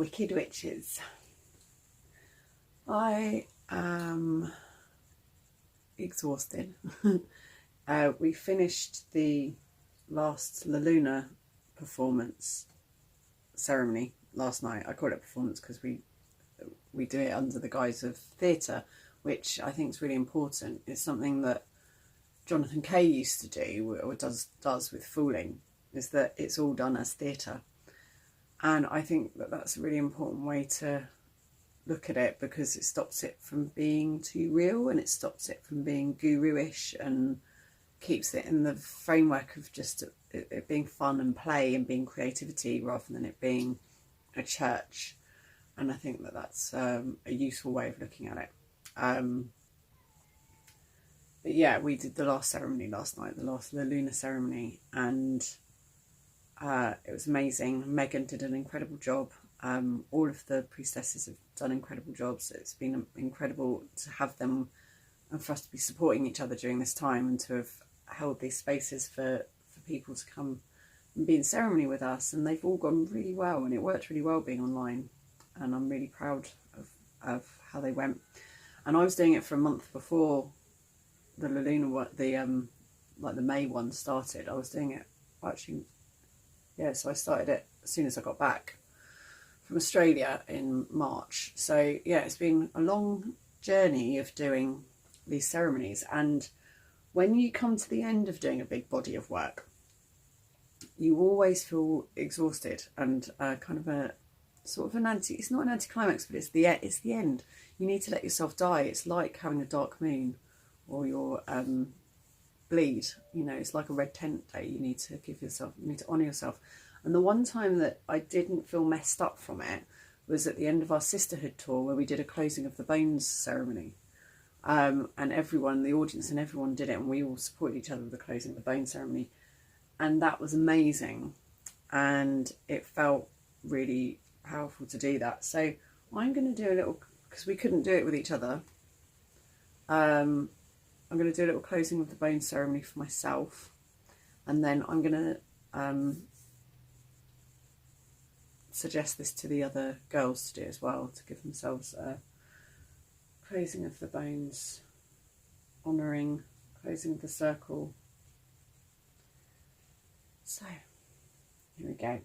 Wicked Witches. I am exhausted. We finished the last La Luna performance ceremony last night. I call it performance because we do it under the guise of theatre, which I think is really important. It's something that Jonathan Kay used to do, or does with Fooling, is that it's all done as theatre. And I think that that's a really important way to look at it, because it stops it from being too real, and it stops it from being guru-ish, and keeps it in the framework of just it being fun and play and being creativity, rather than it being a church. And I think that that's a useful way of looking at it. But yeah, we did the last ceremony last night, the last La Luna ceremony, and it was amazing. Megan did an incredible job. All of the priestesses have done incredible jobs. It's been incredible to have them and for us to be supporting each other during this time, and to have held these spaces for people to come and be in ceremony with us. And they've all gone really well, and it worked really well being online. And I'm really proud of how they went. And I was doing it for a month before the La Luna, like the May one started. I was doing it actually, yeah, so I started it as soon as I got back from Australia in March. So yeah, it's been a long journey of doing these ceremonies. And when you come to the end of doing a big body of work, you always feel exhausted and kind of a sort of it's not an anticlimax, but it's the end. You need to let yourself die. It's like having a dark moon, or your bleed. You know, it's like a red tent day. You need to honour yourself. And the one time that I didn't feel messed up from it was at the end of our sisterhood tour, where we did a closing of the bones ceremony. And everyone, the audience and everyone did it, and we all supported each other with the closing of the bone ceremony. And that was amazing. And it felt really powerful to do that. So I'm going to do a little, because we couldn't do it with each other, I'm going to do a little closing of the bone ceremony for myself, and then I'm going to suggest this to the other girls to do as well, to give themselves a closing of the bones, honouring, closing of the circle. So here we go.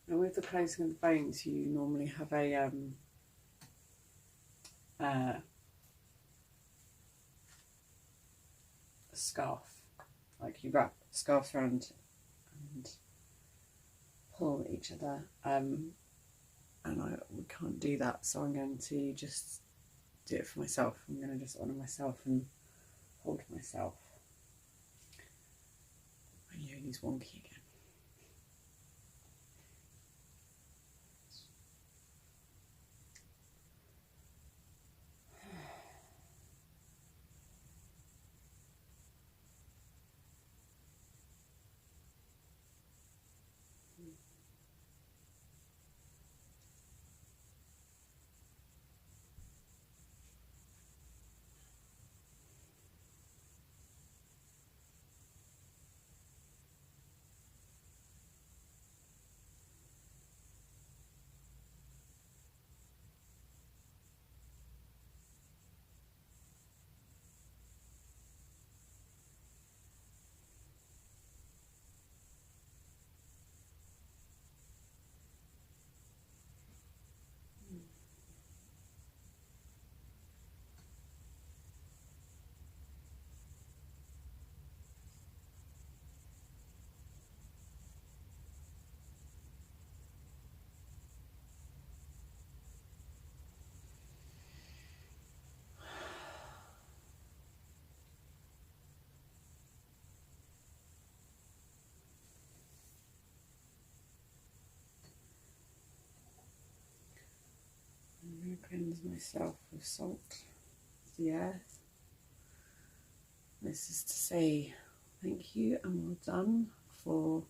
And with the closing of the bones, you normally have a scarf, like you wrap scarves around and pull each other. And we can't do that, so I'm going to just do it for myself. I'm going to just honour myself and hold myself. My yoni's wonky again. Cleanse myself with salt, the earth. This is to say thank you and well done for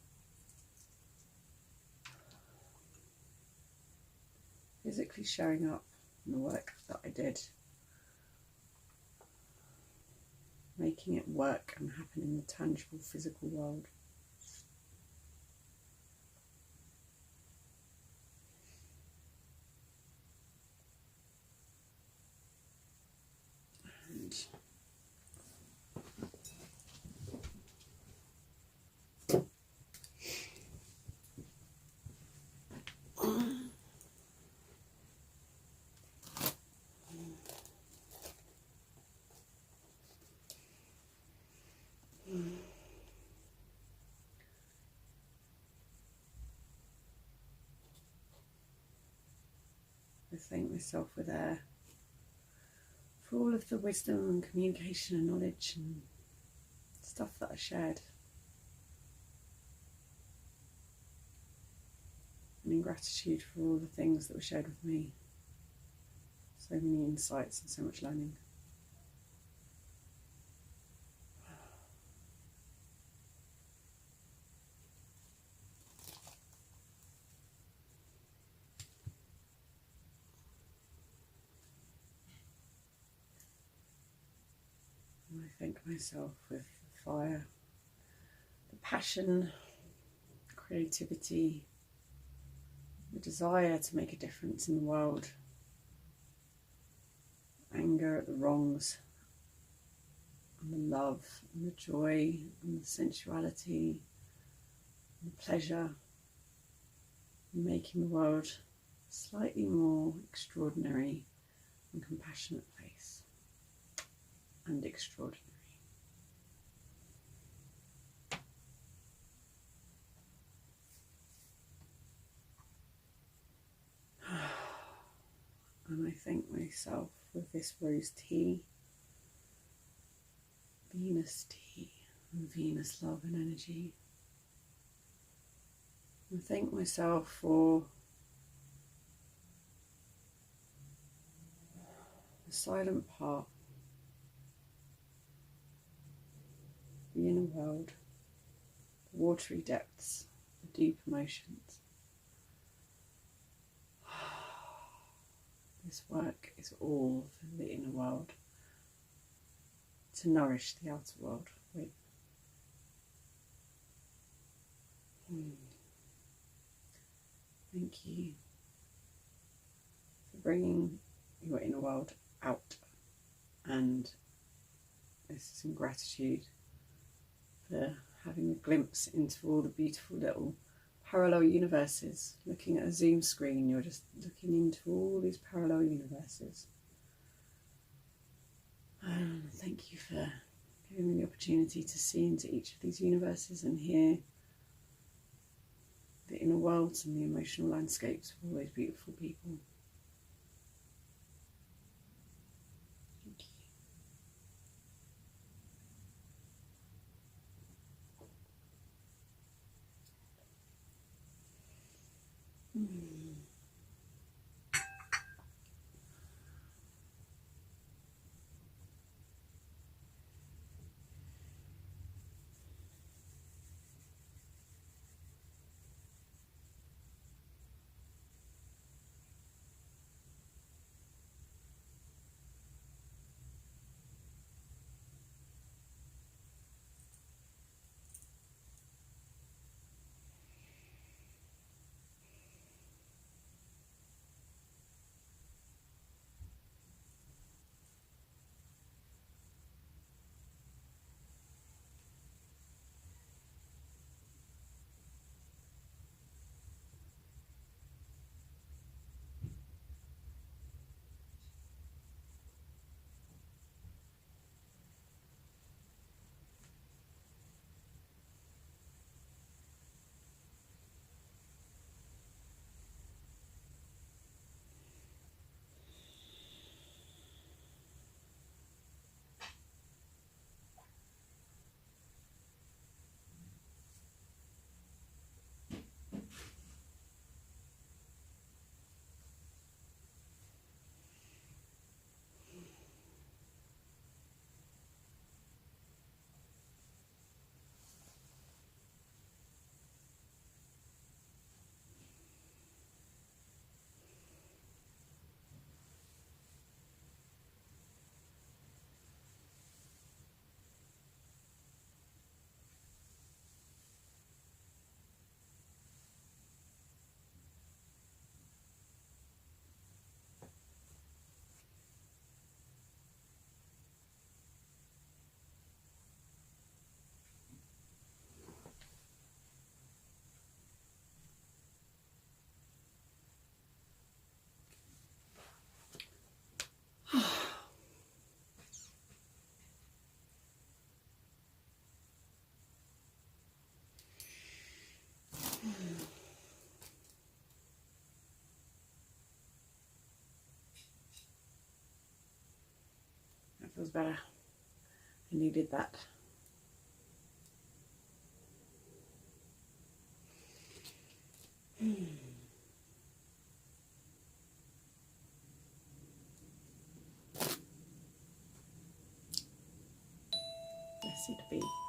physically showing up in the work that I did, making it work and happen in the tangible physical world. I thank myself with air for all of the wisdom and communication and knowledge and stuff that I shared. And in gratitude for all the things that were shared with me. So many insights and so much learning. And I thank myself with the fire, the passion, creativity, the desire to make a difference in the world, anger at the wrongs, and the love and the joy and the sensuality and the pleasure in making the world a slightly more extraordinary and compassionate place. And extraordinary. And I thank myself with this rose tea, Venus tea, and Venus love and energy. And thank myself for the silent part, the inner world, the watery depths, the deep emotions. This work is all for the inner world, to nourish the outer world with. Thank you for bringing your inner world out, and this is in gratitude for having a glimpse into all the beautiful little parallel universes. Looking at a Zoom screen, you're just looking into all these parallel universes. And thank you for giving me the opportunity to see into each of these universes and hear the inner worlds and the emotional landscapes of all those beautiful people. Thank you. Feels better. I needed that. Bless you to be.